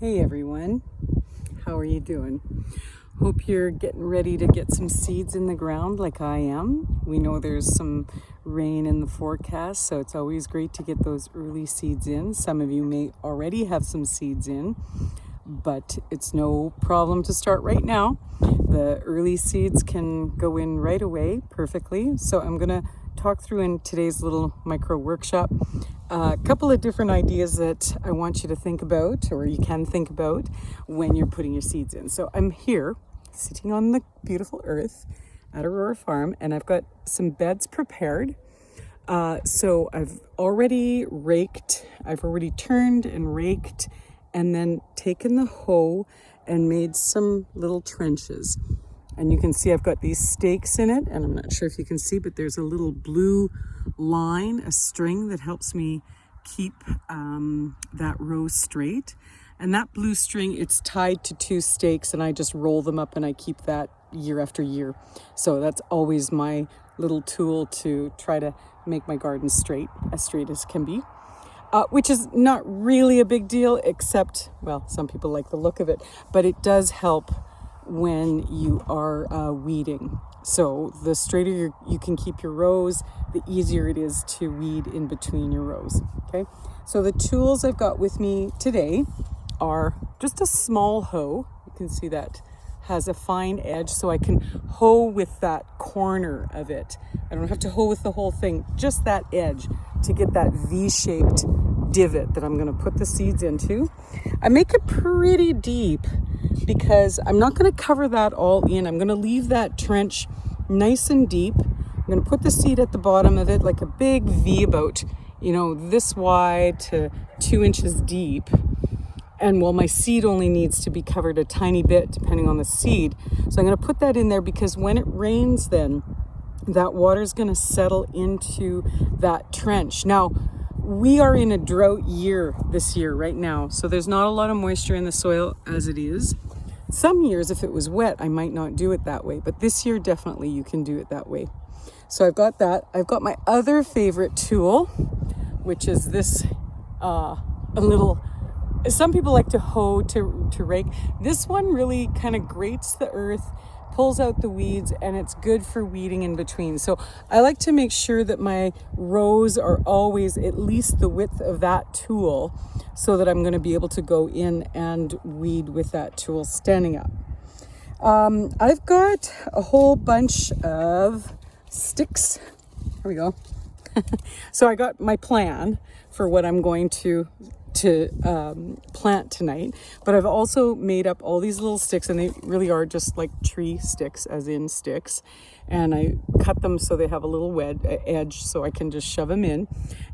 Hey everyone, how are you doing? Hope you're getting ready to get some seeds in the ground like I am. We know there's some rain in the forecast, so it's always great to get those early seeds in. Some of you may already have some seeds in, but it's no problem to start right now. The early seeds can go in right away perfectly. So I'm going to talk through in today's little micro workshop a couple of different ideas that I want you to think about, or you can think about when you're putting your seeds in. So I'm here sitting on the beautiful earth at Aurora Farm, and I've got some beds prepared. So I've already turned and raked, and then taken the hoe and made some little trenches. And you can see I've got these stakes in it, and I'm not sure if you can see, but there's a little blue line, a string that helps me keep that row straight. And that blue string, it's tied to two stakes, and I just roll them up and I keep that year after year. So that's always my little tool to try to make my garden straight as can be. Which is not really a big deal, except, well, some people like the look of it, but it does help when you are weeding. So the straighter you can keep your rows, the easier it is to weed in between your rows, okay? So the tools I've got with me today are just a small hoe. You can see that has a fine edge, so I can hoe with that corner of it. I don't have to hoe with the whole thing, just that edge to get that V-shaped divot that I'm going to put the seeds into. I make it pretty deep because I'm not going to cover that all in. I'm going to leave that trench nice and deep. I'm going to put the seed at the bottom of it like a big V, about, this wide to 2 inches deep. And well, my seed only needs to be covered a tiny bit depending on the seed. So I'm going to put that in there because when it rains, then that water is going to settle into that trench. Now, we are in a drought year this year right now, so there's not a lot of moisture in the soil as it is. Some years, if it was wet, I might not do it that way, but this year definitely you can do it that way. So I've got that. I've got my other favorite tool, which is this some people like to hoe to rake. This one really kind of grates the earth, pulls out the weeds, and it's good for weeding in between. So I like to make sure that my rows are always at least the width of that tool, so that I'm going to be able to go in and weed with that tool standing up. I've got a whole bunch of sticks. Here we go. So I got my plan for what I'm going to plant tonight, but I've also made up all these little sticks, and they really are just like tree sticks, as in sticks, and I cut them so they have a little edge so I can just shove them in,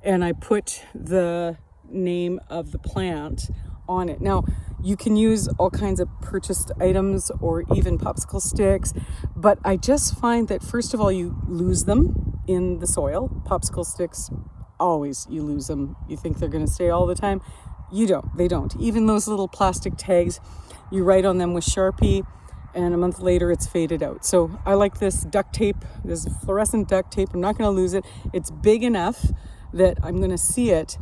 and I put the name of the plant on it. Now, you can use all kinds of purchased items or even popsicle sticks, but I just find that first of all, you lose them in the soil. Popsicle sticks, always you lose them. You think they're going to stay all the time. They don't. Even those little plastic tags, you write on them with Sharpie, and a month later it's faded out. So I like this duct tape, this fluorescent duct tape. I'm not going to lose it. It's big enough that I'm going to see it.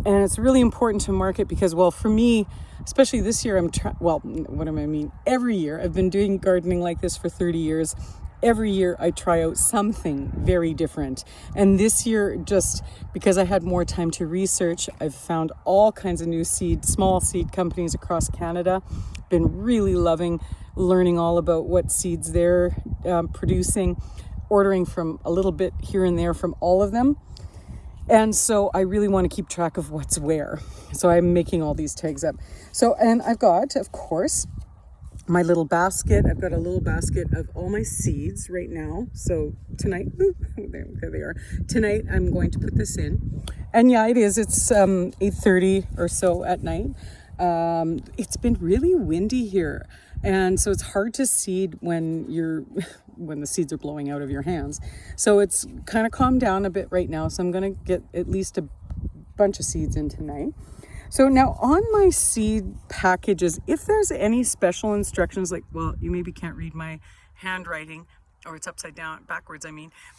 And it's really important to mark it because, well, for me, especially this year, every year, I've been doing gardening like this for 30 years. Every year I try out something very different. And this year, just because I had more time to research, I've found all kinds of new small seed companies across Canada. Been really loving learning all about what seeds they're producing, ordering from a little bit here and there from all of them. And so I really want to keep track of what's where. So I'm making all these tags up. So, and I've got, of course, my little basket. I've got a little basket of all my seeds right now. So tonight, there they are. Tonight I'm going to put this in. And yeah, it is. It's 8:30 or so at night. It's been really windy here. And so it's hard to seed when the seeds are blowing out of your hands. So it's kind of calmed down a bit right now. So I'm going to get at least a bunch of seeds in tonight. So now on my seed packages, if there's any special instructions, like, well, you maybe can't read my handwriting, or it's upside down, backwards,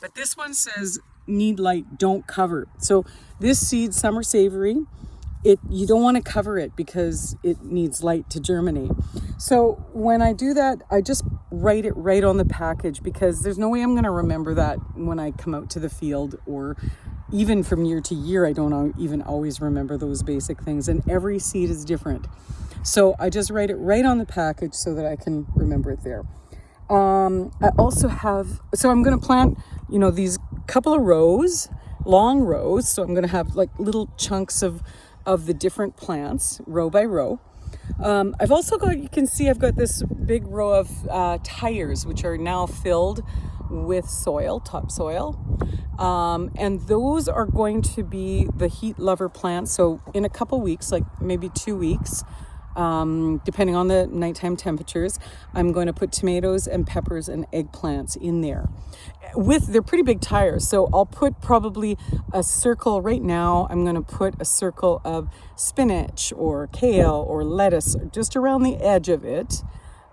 but this one says, need light, don't cover. So this seed, Summer Savory, you don't want to cover it because it needs light to germinate. So when I do that, I just write it right on the package, because there's no way I'm going to remember that when I come out to the field, or even from year to year. I don't even always remember those basic things, and every seed is different. So I just write it right on the package so that I can remember it there. I also have, so I'm going to plant, these couple of rows, long rows. So I'm going to have like little chunks of the different plants, row by row. I've also got, you can see I've got this big row of tires, which are now filled with soil, topsoil. And those are going to be the heat lover plants. So in a couple weeks, like maybe 2 weeks, depending on the nighttime temperatures, I'm going to put tomatoes and peppers and eggplants in there. They're pretty big tires, so I'll put probably a circle right now. I'm going to put a circle of spinach or kale or lettuce just around the edge of it,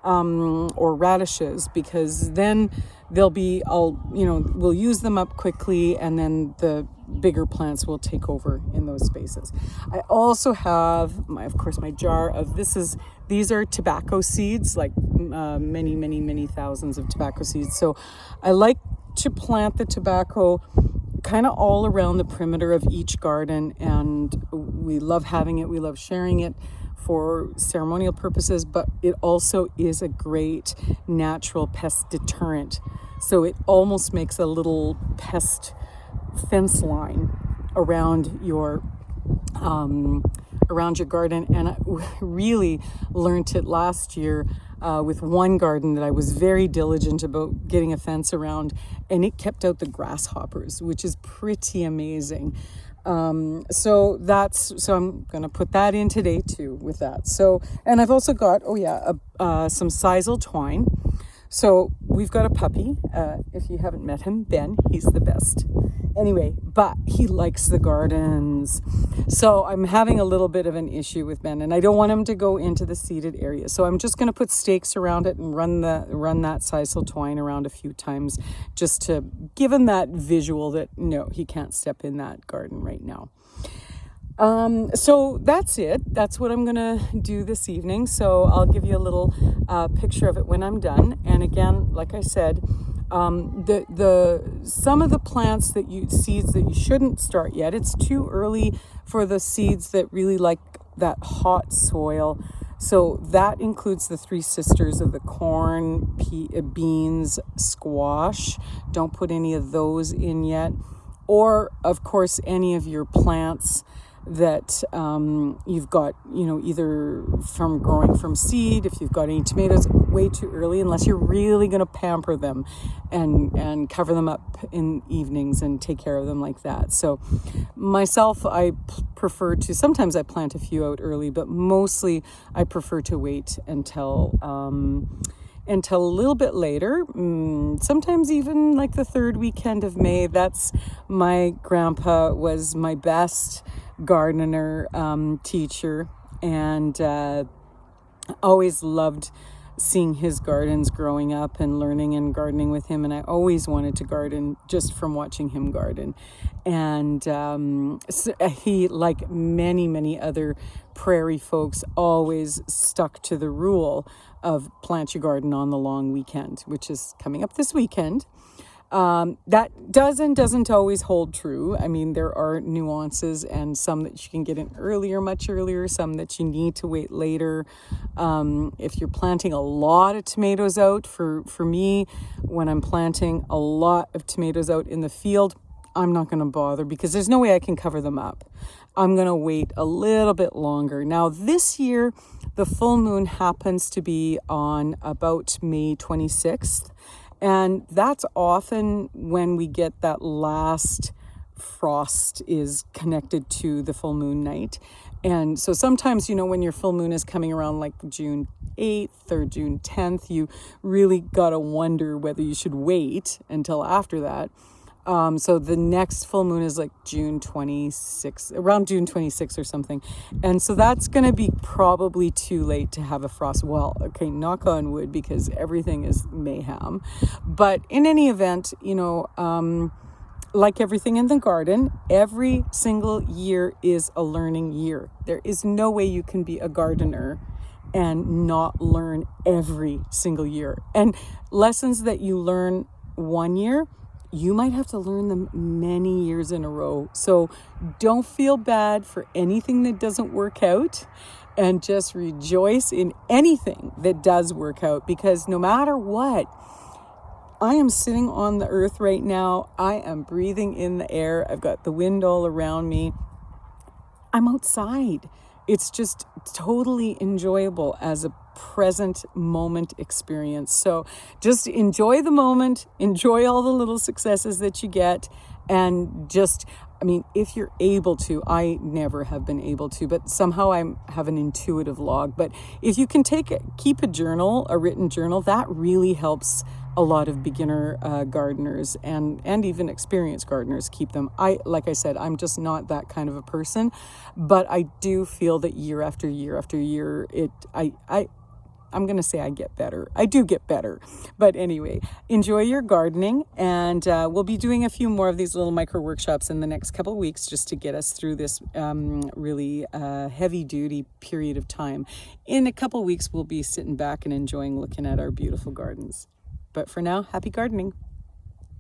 or radishes, because then we'll use them up quickly, and then the bigger plants will take over in those spaces. I also have my jar of these are tobacco seeds, like many thousands of tobacco seeds. So I like to plant the tobacco kind of all around the perimeter of each garden, and we love having it. We love sharing it for ceremonial purposes, but it also is a great natural pest deterrent. So it almost makes a little pest fence line around your garden. And I really learned it last year with one garden that I was very diligent about getting a fence around, and it kept out the grasshoppers, which is pretty amazing. So I'm going to put that in today too with that. So, and I've also got, some sisal twine. So we've got a puppy. If you haven't met him, Ben, he's the best. Anyway, but he likes the gardens. So I'm having a little bit of an issue with Ben, and I don't want him to go into the seeded area. So I'm just going to put stakes around it and run that sisal twine around a few times, just to give him that visual that no, he can't step in that garden right now. So that's it. That's what I'm going to do this evening. So I'll give you a little picture of it when I'm done. And again, like I said, some of the plants seeds that you shouldn't start yet. It's too early for the seeds that really like that hot soil. So that includes the three sisters of the corn, beans, squash. Don't put any of those in yet. Or, of course, any of your plants that you've got, either from growing from seed. If you've got any tomatoes, way too early, unless you're really going to pamper them and cover them up in evenings and take care of them like that. So myself, I prefer to, sometimes I plant a few out early, but mostly I prefer to wait until a little bit later, sometimes even like the third weekend of May. That's my grandpa was my best gardener, teacher, and always loved seeing his gardens growing up and learning and gardening with him. And I always wanted to garden just from watching him garden. And so he, like many other prairie folks, always stuck to the rule of plant your garden on the long weekend, which is coming up this weekend. That doesn't always hold true. I mean, there are nuances, and some that you can get in earlier, much earlier, some that you need to wait later. If you're planting a lot of tomatoes out, for me, when I'm planting a lot of tomatoes out in the field, I'm not going to bother, because there's no way I can cover them up. I'm going to wait a little bit longer. Now, this year, the full moon happens to be on about May 26th. And that's often when we get that last frost is connected to the full moon night. And so sometimes, when your full moon is coming around like June 8th or June 10th, you really got to wonder whether you should wait until after that. So the next full moon is like June 26th, around June 26th or something. And so that's going to be probably too late to have a frost. Well, okay, knock on wood, because everything is mayhem. But in any event, like everything in the garden, every single year is a learning year. There is no way you can be a gardener and not learn every single year. And lessons that you learn one year, you might have to learn them many years in a row. So don't feel bad for anything that doesn't work out, and just rejoice in anything that does work out, because no matter what, I am sitting on the earth right now. I am breathing in the air. I've got the wind all around me. I'm outside. It's just totally enjoyable as a present moment experience. So just enjoy the moment, enjoy all the little successes that you get, and just, I mean, if you're able to, I never have been able to, but somehow I have an intuitive log. But if you can keep a journal, a written journal, that really helps a lot of beginner gardeners and even experienced gardeners keep them. Like I said, I'm just not that kind of a person, but I do feel that year after year after year, I'm going to say I get better. I do get better. But anyway, enjoy your gardening. And we'll be doing a few more of these little micro workshops in the next couple of weeks, just to get us through this really heavy duty period of time. In a couple of weeks, we'll be sitting back and enjoying looking at our beautiful gardens. But for now, happy gardening.